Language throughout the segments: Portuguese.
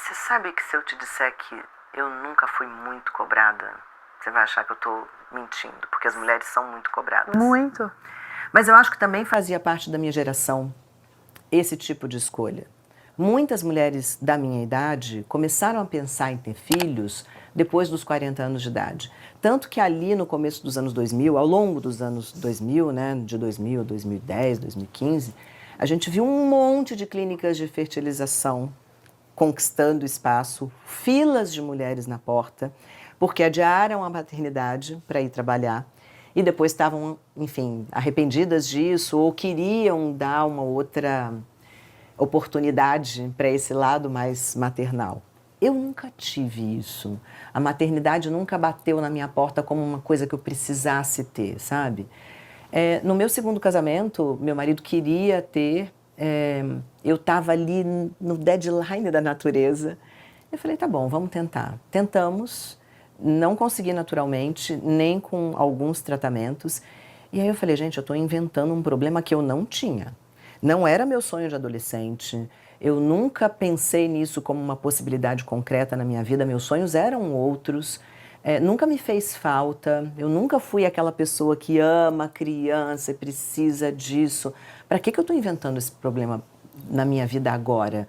Você sabe que se eu te disser que eu nunca fui muito cobrada, você vai achar que eu tô mentindo, porque as mulheres são muito cobradas. Muito. Mas eu acho que também fazia parte da minha geração esse tipo de escolha. Muitas mulheres da minha idade começaram a pensar em ter filhos depois dos 40 anos de idade. Tanto que ali no começo dos anos 2000, ao longo dos anos 2000, né, de 2000 a 2010, 2015, a gente viu um monte de clínicas de fertilização conquistando espaço, filas de mulheres na porta, porque adiaram a maternidade para ir trabalhar e depois estavam, enfim, arrependidas disso ou queriam dar uma outra oportunidade para esse lado mais maternal. Eu nunca tive isso. A maternidade nunca bateu na minha porta como uma coisa que eu precisasse ter, sabe? No meu segundo casamento, meu marido queria ter, eu estava ali no deadline da natureza. Eu falei, tá bom, vamos tentar. Tentamos, não consegui naturalmente, nem com alguns tratamentos. E aí eu falei, gente, eu estou inventando um problema que eu não tinha. Não era meu sonho de adolescente, eu nunca pensei nisso como uma possibilidade concreta na minha vida, meus sonhos eram outros, nunca me fez falta, eu nunca fui aquela pessoa que ama criança e precisa disso. Para que eu estou inventando esse problema na minha vida agora?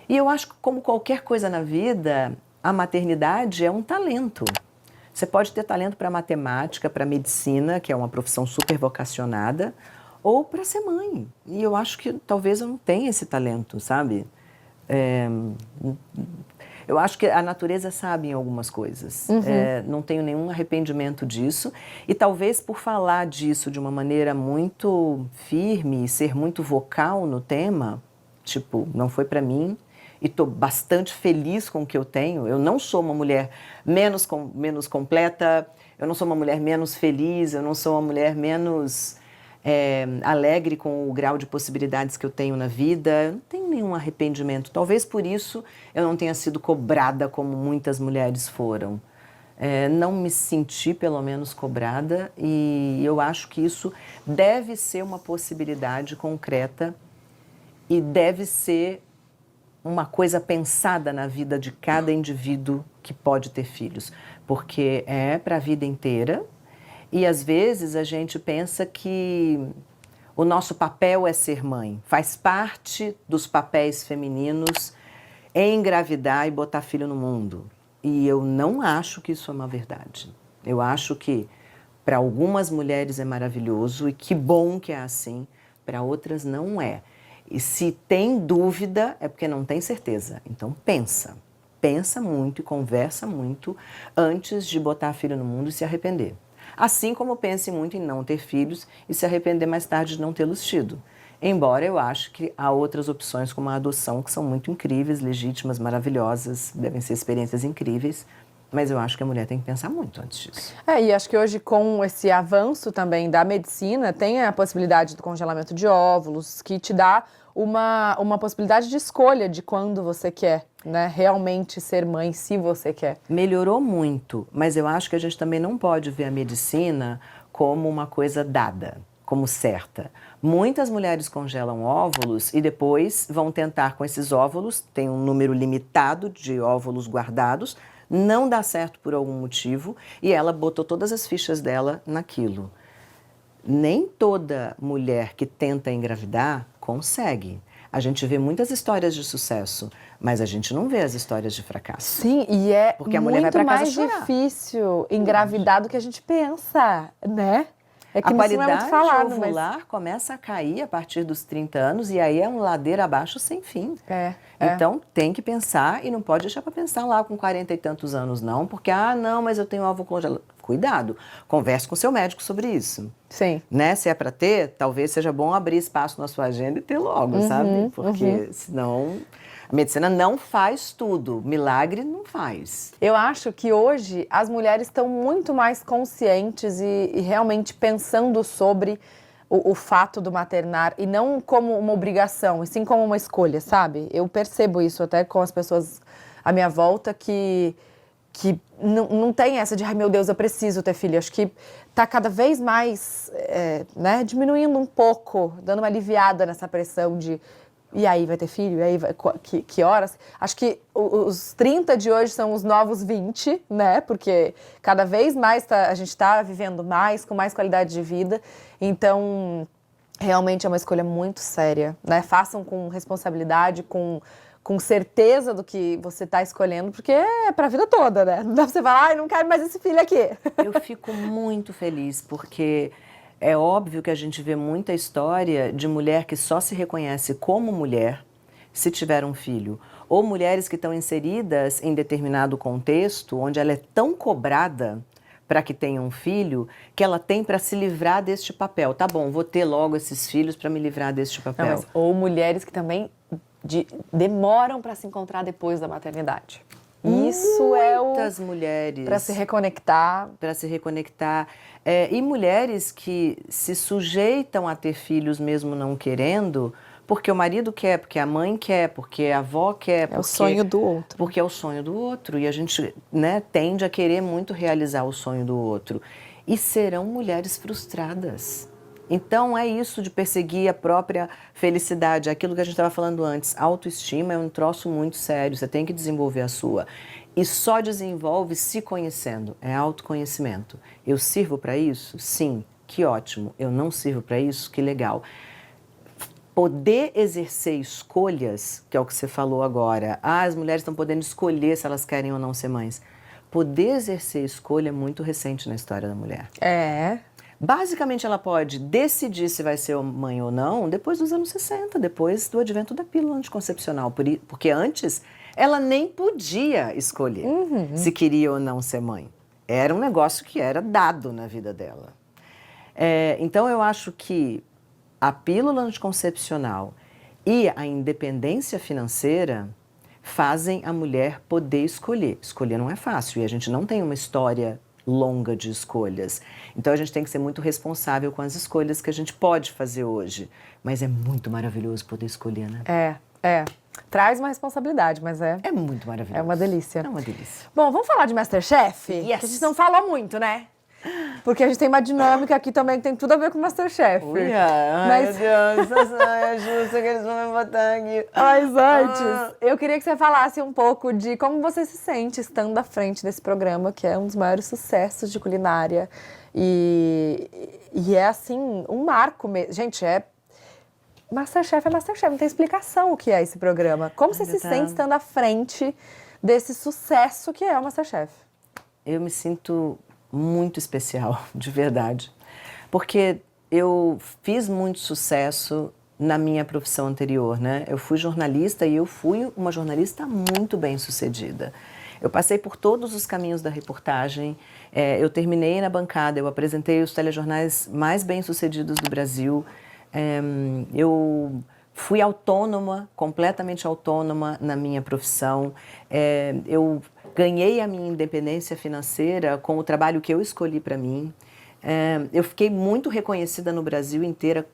E eu acho que, como qualquer coisa na vida, a maternidade é um talento. Você pode ter talento para matemática, para medicina, que é uma profissão super vocacionada, ou para ser mãe. E eu acho que talvez eu não tenha esse talento, sabe? Eu acho que a natureza sabe em algumas coisas. Não tenho nenhum arrependimento disso. E talvez por falar disso de uma maneira muito firme e ser muito vocal no tema, tipo, não foi para mim, e estou bastante feliz com o que eu tenho. Eu não sou uma mulher menos completa, eu não sou uma mulher menos feliz, eu não sou uma mulher menos alegre com o grau de possibilidades que eu tenho na vida. Eu não tenho nenhum arrependimento. Talvez por isso eu não tenha sido cobrada como muitas mulheres foram. Não me senti, pelo menos, cobrada, e eu acho que isso deve ser uma possibilidade concreta e deve ser uma coisa pensada na vida de cada indivíduo que pode ter filhos, porque é para a vida inteira e às vezes a gente pensa que o nosso papel é ser mãe, faz parte dos papéis femininos engravidar e botar filho no mundo. E eu não acho que isso é uma verdade. Eu acho que para algumas mulheres é maravilhoso e que bom que é assim, para outras não é. E se tem dúvida, é porque não tem certeza. Então pensa. Pensa muito e conversa muito antes de botar filho no mundo e se arrepender. Assim como pense muito em não ter filhos e se arrepender mais tarde de não tê-los tido. Embora eu acho que há outras opções como a adoção que são muito incríveis, legítimas, maravilhosas, devem ser experiências incríveis. Mas eu acho que a mulher tem que pensar muito antes disso. E acho que hoje, com esse avanço também da medicina, tem a possibilidade do congelamento de óvulos, que te dá uma possibilidade de escolha de quando você quer, né, realmente ser mãe, se você quer. Melhorou muito, mas eu acho que a gente também não pode ver a medicina como uma coisa dada, como certa. Muitas mulheres congelam óvulos e depois vão tentar com esses óvulos, tem um número limitado de óvulos guardados, não dá certo por algum motivo e ela botou todas as fichas dela naquilo. Nem toda mulher que tenta engravidar consegue. A gente vê muitas histórias de sucesso, mas a gente não vê as histórias de fracasso. Sim, e é porque a mulher vai pra muito casa mais chorar. difícil engravidar do que a gente pensa, né? É que A isso não é muito qualidade falado, mas... ovular começa a cair a partir dos 30 anos e aí é um ladeira abaixo sem fim. É. Então tem que pensar e não pode deixar para pensar lá com 40 e tantos anos não, porque não, mas eu tenho óvulo congelado. Cuidado, converse com seu médico sobre isso. Sim. Né? Se é para ter, talvez seja bom abrir espaço na sua agenda e ter logo, sabe? Porque senão a medicina não faz tudo, milagre não faz. Eu acho que hoje as mulheres estão muito mais conscientes e realmente pensando sobre o fato do maternar e não como uma obrigação, e sim como uma escolha, sabe? Eu percebo isso até com as pessoas à minha volta que não tem essa de, ai meu Deus, eu preciso ter filho. Acho que tá cada vez mais, né, diminuindo um pouco, dando uma aliviada nessa pressão de E aí vai ter filho? E aí que horas? Acho que os 30 de hoje são os novos 20, né? Porque cada vez mais a gente está vivendo mais, com mais qualidade de vida. Então, realmente é uma escolha muito séria, né? Façam com responsabilidade, com certeza do que você está escolhendo, porque é para a vida toda, né? Não dá pra você falar, ai, não quero mais esse filho aqui. Eu fico muito feliz, porque é óbvio que a gente vê muita história de mulher que só se reconhece como mulher se tiver um filho. Ou mulheres que estão inseridas em determinado contexto, onde ela é tão cobrada para que tenha um filho, que ela tem para se livrar deste papel. Tá bom, vou ter logo esses filhos para me livrar deste papel. Não, ou mulheres que também demoram para se encontrar depois da maternidade. Isso é o... Muitas mulheres. Para se reconectar. Para se reconectar. E mulheres que se sujeitam a ter filhos mesmo não querendo, porque o marido quer, porque a mãe quer, porque a avó quer. É o sonho do outro. Porque é o sonho do outro. E a gente, né, tende a querer muito realizar o sonho do outro. E serão mulheres frustradas. Então é isso de perseguir a própria felicidade, aquilo que a gente estava falando antes. Autoestima é um troço muito sério, você tem que desenvolver a sua. E só desenvolve se conhecendo, é autoconhecimento. Eu sirvo para isso? Sim, que ótimo. Eu não sirvo para isso? Que legal. Poder exercer escolhas, que é o que você falou agora. As mulheres estão podendo escolher se elas querem ou não ser mães. Poder exercer escolha é muito recente na história da mulher. Basicamente, ela pode decidir se vai ser mãe ou não depois dos anos 60, depois do advento da pílula anticoncepcional. Porque antes, ela nem podia escolher se queria ou não ser mãe. Era um negócio que era dado na vida dela. Então, eu acho que a pílula anticoncepcional e a independência financeira fazem a mulher poder escolher. Escolher não é fácil e a gente não tem uma história longa de escolhas. Então a gente tem que ser muito responsável com as escolhas que a gente pode fazer hoje. Mas é muito maravilhoso poder escolher, né? Traz uma responsabilidade, mas é muito maravilhoso. É uma delícia. É uma delícia. Bom, vamos falar de MasterChef? Yes. Que a gente não falou muito, né? Porque a gente tem uma dinâmica aqui também que tem tudo a ver com o MasterChef. Ai, meu Deus, é justo que eles vão me botar aqui. Mas antes, eu queria que você falasse um pouco de como você se sente estando à frente desse programa, que é um dos maiores sucessos de culinária. E é, assim, um marco mesmo. Gente, MasterChef é MasterChef, não tem explicação o que é esse programa. Como você se sente estando à frente desse sucesso que é o MasterChef? Eu me sinto muito especial, de verdade. Porque eu fiz muito sucesso na minha profissão anterior, né? Eu fui jornalista e eu fui uma jornalista muito bem-sucedida. Eu passei por todos os caminhos da reportagem, eu terminei na bancada, eu apresentei os telejornais mais bem-sucedidos do Brasil, eu fui autônoma, completamente autônoma na minha profissão, eu ganhei a minha independência financeira com o trabalho que eu escolhi para mim. Eu fiquei muito reconhecida no Brasil inteiro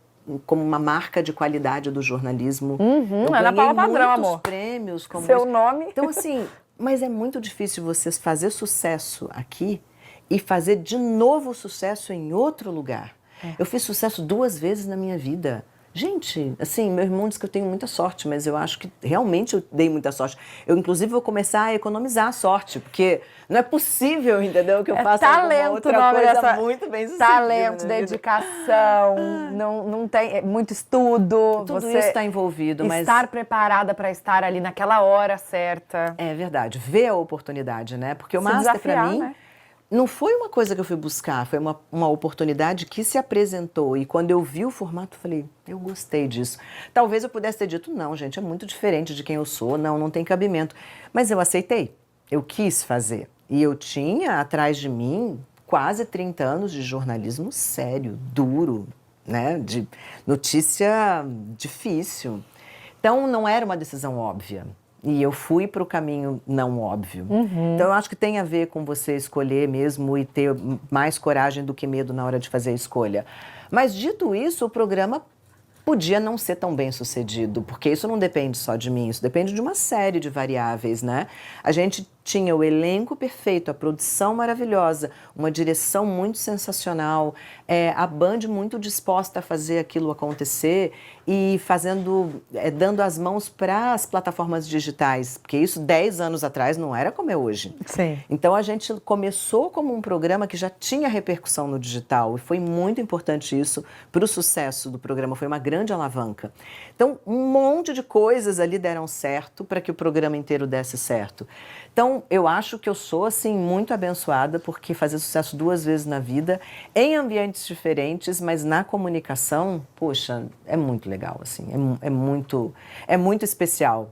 como uma marca de qualidade do jornalismo. Eu Ana Paula Padrão, muitos amor. prêmios. Como Seu nome. Então, assim, mas é muito difícil você fazer sucesso aqui e fazer de novo sucesso em outro lugar. Eu fiz sucesso 2 vezes na minha vida. Gente, assim, meu irmão diz que eu tenho muita sorte, mas eu acho que realmente eu dei muita sorte. Eu, inclusive, vou começar a economizar a sorte, porque não é possível, entendeu, que eu faça alguma outra coisa muito bem sucedida. Talento, dedicação, não tem muito estudo. Tudo isso está envolvido, mas... Estar preparada para estar ali naquela hora certa. É verdade, ver a oportunidade, né? Porque o Se Master, desafiar, para mim... né? Não foi uma coisa que eu fui buscar, foi uma oportunidade que se apresentou. E quando eu vi o formato, eu falei, eu gostei disso. Talvez eu pudesse ter dito, não, gente, é muito diferente de quem eu sou, não tem cabimento. Mas eu aceitei, eu quis fazer. E eu tinha atrás de mim quase 30 anos de jornalismo sério, duro, né? De notícia difícil. Então, não era uma decisão óbvia. E eu fui para o caminho não óbvio. Então, eu acho que tem a ver com você escolher mesmo e ter mais coragem do que medo na hora de fazer a escolha. Mas, dito isso, o programa podia não ser tão bem sucedido, porque isso não depende só de mim, isso depende de uma série de variáveis, né? A gente tinha o elenco perfeito, a produção maravilhosa, uma direção muito sensacional, a Band muito disposta a fazer aquilo acontecer e dando as mãos para as plataformas digitais, porque isso 10 anos atrás não era como é hoje. Sim. Então a gente começou como um programa que já tinha repercussão no digital e foi muito importante isso para o sucesso do programa, foi uma grande alavanca. Então um monte de coisas ali deram certo para que o programa inteiro desse certo. Então eu acho que eu sou assim muito abençoada porque fazer sucesso 2 vezes na vida, em ambientes diferentes, mas na comunicação, poxa, é muito legal, assim, é muito especial.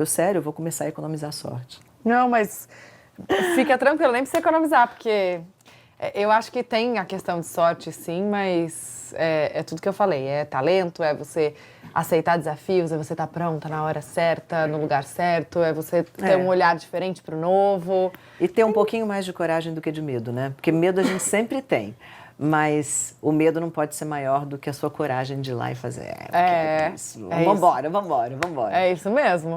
Sério, eu vou começar a economizar sorte. Não, mas fica tranquilo, nem precisa economizar, porque eu acho que tem a questão de sorte, sim, mas é tudo que eu falei, é talento, é você aceitar desafios, é você estar pronta na hora certa, no lugar certo, é você ter um olhar diferente para o novo. E ter um pouquinho mais de coragem do que de medo, né? Porque medo a gente sempre tem. Mas o medo não pode ser maior do que a sua coragem de ir lá e fazer. Vambora. É isso mesmo.